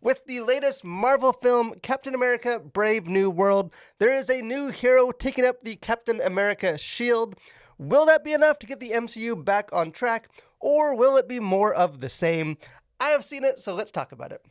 With the latest Marvel film, Captain America Brave New World, there is a new hero taking up the Captain America shield. Will that be enough to get the MCU back on track, or will it be more of the same? I have seen it, so let's talk about it.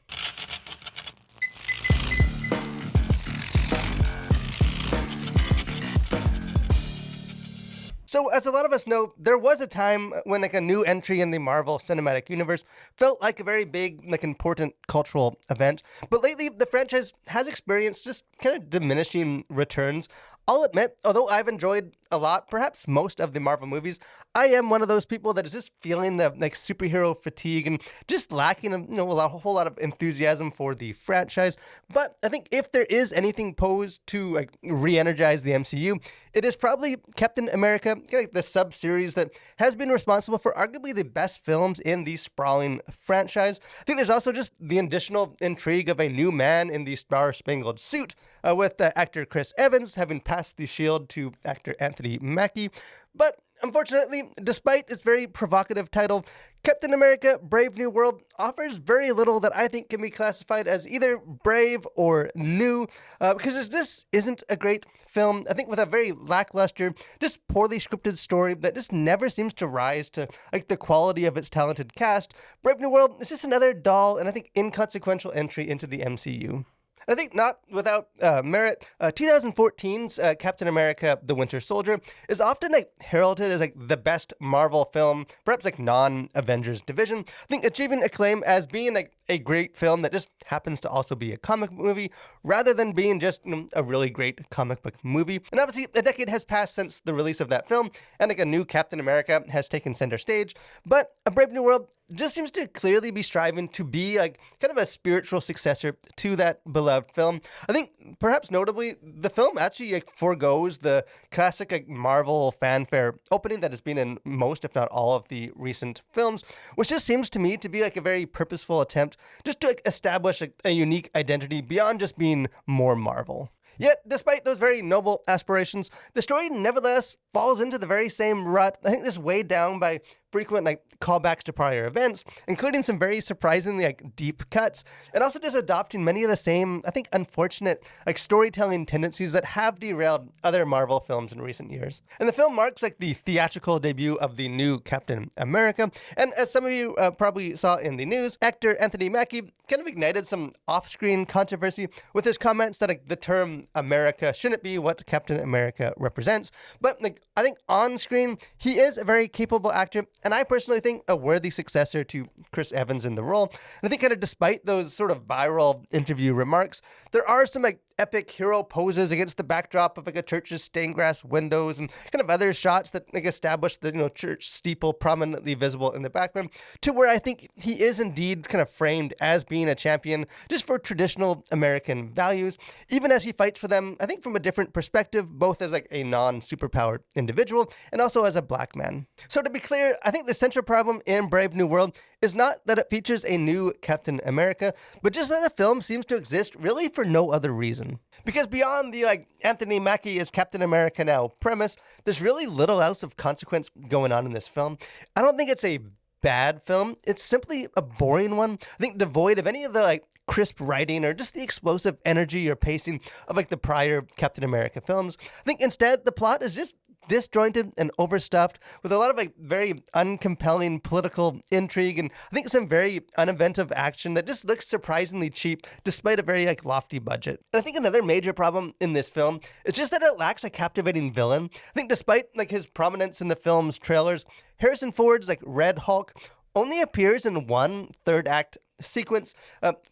So, as a lot of us know, there was a time when a new entry in the Marvel Cinematic Universe felt like a very big, important cultural event. But lately, the franchise has experienced just kind of diminishing returns. I'll admit, although I've enjoyed a lot, perhaps most of the Marvel movies, I am one of those people that is just feeling the superhero fatigue and just lacking a whole lot of enthusiasm for the franchise. But I think if there is anything posed to re-energize the MCU, it is probably Captain America, the sub-series that has been responsible for arguably the best films in the sprawling franchise. I think there's also just the additional intrigue of a new man in the Star-Spangled Suit, with actor Chris Evans having passed the shield to actor Anthony Mackie. But unfortunately, despite its very provocative title, Captain America Brave New World offers very little that I think can be classified as either brave or new, because this isn't a great film. I think with a very lackluster, just poorly scripted story that just never seems to rise to the quality of its talented cast, Brave New World is just another dull and I think inconsequential entry into the MCU. I think not without merit. 2014's Captain America: The Winter Soldier is often heralded as the best Marvel film, perhaps non-Avengers division. I think achieving acclaim as being a great film that just happens to also be a comic book movie, rather than being just a really great comic book movie. And obviously, a decade has passed since the release of that film, and a new Captain America has taken center stage. But A Brave New World just seems to clearly be striving to be kind of a spiritual successor to that beloved film. I think perhaps notably, the film actually forgoes the classic Marvel fanfare opening that has been in most, if not all, of the recent films, which just seems to me to be a very purposeful attempt just to establish a unique identity beyond just being more Marvel. Yet, despite those very noble aspirations, the story nevertheless falls into the very same rut. I think just weighed down by frequent callbacks to prior events, including some very surprisingly deep cuts, and also just adopting many of the same, I think, unfortunate storytelling tendencies that have derailed other Marvel films in recent years. And the film marks the theatrical debut of the new Captain America, and as some of you probably saw in the news, actor Anthony Mackie kind of ignited some off-screen controversy with his comments that the term America shouldn't be what Captain America represents. But I think on-screen, he is a very capable actor, and I personally think a worthy successor to Chris Evans in the role. And I think kind of despite those sort of viral interview remarks, there are some epic hero poses against the backdrop of a church's stained glass windows and kind of other shots that establish the church steeple prominently visible in the background, to where I think he is indeed kind of framed as being a champion just for traditional American values, even as he fights for them, I think from a different perspective, both as a non-superpowered individual and also as a black man. So to be clear, I think the central problem in Brave New World is not that it features a new Captain America, but just that the film seems to exist really for no other reason. Because beyond the Anthony Mackie is Captain America now premise, there's really little else of consequence going on in this film. I don't think it's a bad film. It's simply a boring one. I think devoid of any of the crisp writing or just the explosive energy or pacing of the prior Captain America films. I think instead the plot is just disjointed and overstuffed with a lot of very uncompelling political intrigue and I think some very uninventive action that just looks surprisingly cheap despite a very lofty budget. And I think another major problem in this film is just that it lacks a captivating villain. I think despite his prominence in the film's trailers, Harrison Ford's Red Hulk only appears in one third act sequence.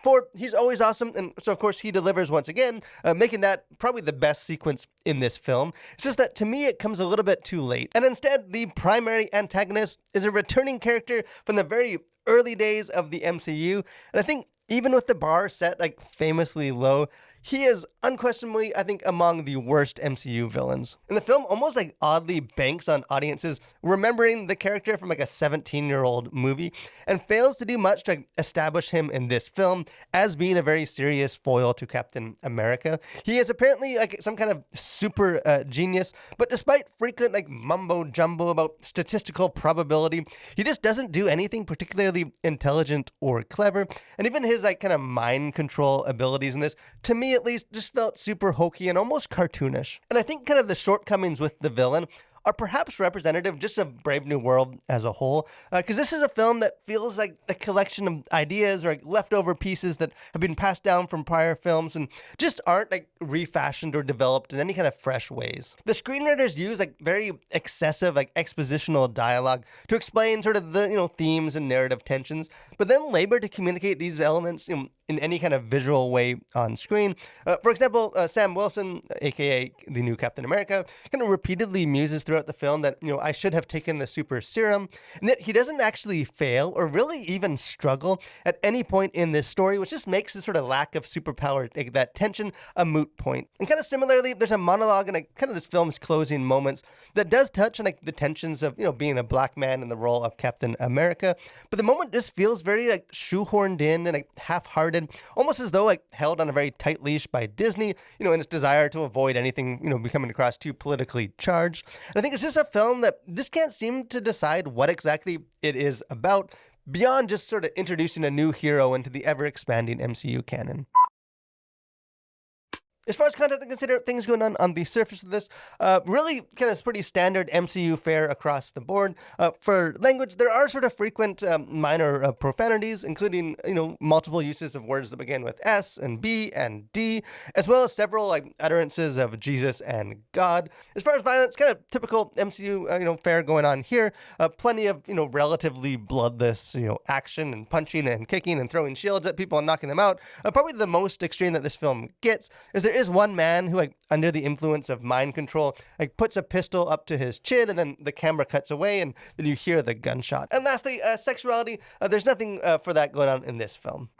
For he's always awesome, and so of course he delivers once again, making that probably the best sequence in this film. It's just that to me it comes a little bit too late, and instead the primary antagonist is a returning character from the very early days of the MCU, and I think even with the bar set famously low, He is unquestionably, I think, among the worst MCU villains. And the film almost like oddly banks on audiences remembering the character from like a 17-year-old movie and fails to do much to like, establish him in this film as being a very serious foil to Captain America. He is apparently like some kind of super genius, but despite frequent like mumbo jumbo about statistical probability, he just doesn't do anything particularly intelligent or clever. And even his like kind of mind control abilities in this, to me at least, just felt super hokey and almost cartoonish. And I think kind of the shortcomings with the villain are perhaps representative just of Brave New World as a whole, because this is a film that feels like a collection of ideas or like leftover pieces that have been passed down from prior films and just aren't like refashioned or developed in any kind of fresh ways. The screenwriters use like very excessive like expositional dialogue to explain sort of the themes and narrative tensions, but then labor to communicate these elements in any kind of visual way on screen. For example, Sam Wilson, aka the new Captain America, kind of repeatedly muses throughout the film that, I should have taken the super serum, and that he doesn't actually fail or really even struggle at any point in this story, which just makes this sort of lack of superpower, like that tension, a moot point. And kind of similarly, there's a monologue in like, kind of this film's closing moments that does touch on like the tensions of, being a black man in the role of Captain America, but the moment just feels very like shoehorned in and like half-hearted, almost as though like held on a very tight leash by Disney, in its desire to avoid anything, becoming across too politically charged. And I think it's just a film that just can't seem to decide what exactly it is about, beyond just sort of introducing a new hero into the ever-expanding MCU canon. As far as content to consider, things going on the surface of this, really kind of pretty standard MCU fare across the board. For language, there are sort of frequent minor profanities, including, multiple uses of words that begin with S and B and D, as well as several like utterances of Jesus and God. As far as violence, kind of typical MCU, fare going on here. Plenty of, relatively bloodless, action and punching and kicking and throwing shields at people and knocking them out. Probably the most extreme that this film gets is there is one man who, like, under the influence of mind control, like, puts a pistol up to his chin, and then the camera cuts away, and then you hear the gunshot. And lastly, sexuality. There's nothing for that going on in this film.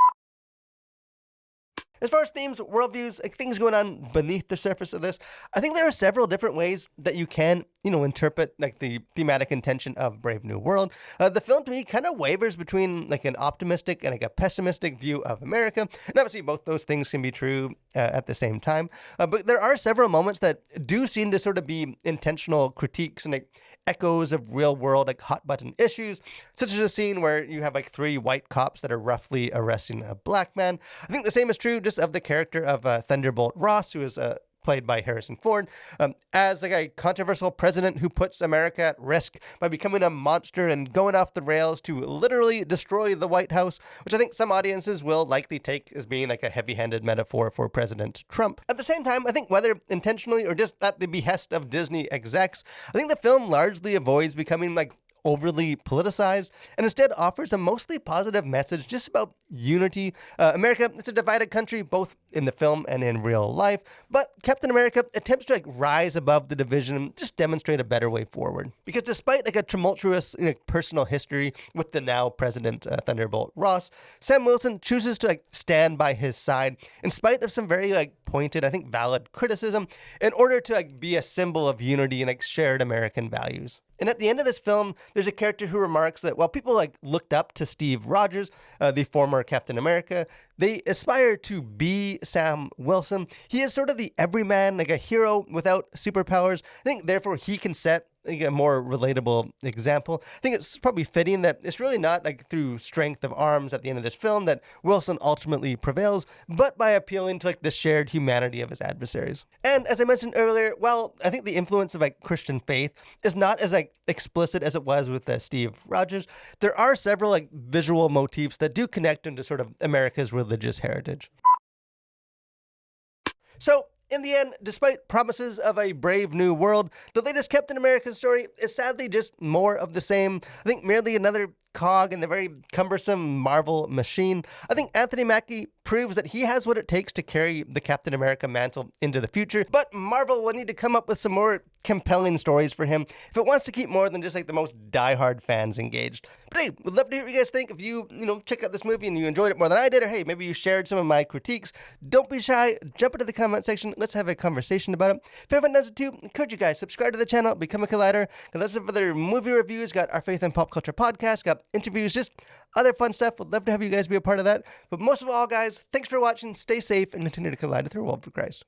As far as themes, worldviews, like things going on beneath the surface of this, I think there are several different ways that you can, interpret like the thematic intention of Brave New World. The film to me kind of wavers between like an optimistic and like a pessimistic view of America. And obviously both those things can be true at the same time. But there are several moments that do seem to sort of be intentional critiques and like echoes of real world like hot button issues, such as a scene where you have like three white cops that are roughly arresting a black man. I think the same is true just of the character of Thunderbolt Ross, who is played by Harrison Ford, as like a controversial president who puts America at risk by becoming a monster and going off the rails to literally destroy the White House, which I think some audiences will likely take as being like a heavy-handed metaphor for President Trump. At the same time, I think whether intentionally or just at the behest of Disney execs, I think the film largely avoids becoming like overly politicized and instead offers a mostly positive message just about unity. America, it's a divided country, both in the film and in real life, but Captain America attempts to like rise above the division and just demonstrate a better way forward. Because despite like a tumultuous personal history with the now president Thunderbolt Ross, Sam Wilson chooses to like stand by his side in spite of some very like pointed, I think valid criticism, in order to like be a symbol of unity and like shared American values. And at the end of this film, there's a character who remarks that while people like looked up to Steve Rogers, the former Captain America, they aspire to be Sam Wilson. He is sort of the everyman, like a hero without superpowers. I think therefore he can set like a more relatable example. I think it's probably fitting that it's really not like through strength of arms at the end of this film that Wilson ultimately prevails, but by appealing to like the shared humanity of his adversaries. And as I mentioned earlier, while I think the influence of like Christian faith is not as like explicit as it was with Steve Rogers, there are several like visual motifs that do connect into sort of America's religious heritage. So, in the end, despite promises of a brave new world, the latest Captain America story is sadly just more of the same. I think merely another cog in the very cumbersome Marvel machine. I think Anthony Mackie proves that he has what it takes to carry the Captain America mantle into the future, but Marvel will need to come up with some more compelling stories for him, if it wants to keep more than just like the most diehard fans engaged. But hey, would love to hear what you guys think. If you check out this movie and you enjoyed it more than I did, or hey, maybe you shared some of my critiques, don't be shy. Jump into the comment section. Let's have a conversation about it. If you haven't done so too, encourage you guys, subscribe to the channel, become a Collider. Got lots of other movie reviews, got our Faith and Pop Culture podcast, got interviews, just other fun stuff. Would love to have you guys be a part of that. But most of all, guys, thanks for watching. Stay safe and continue to collide with your world for Christ.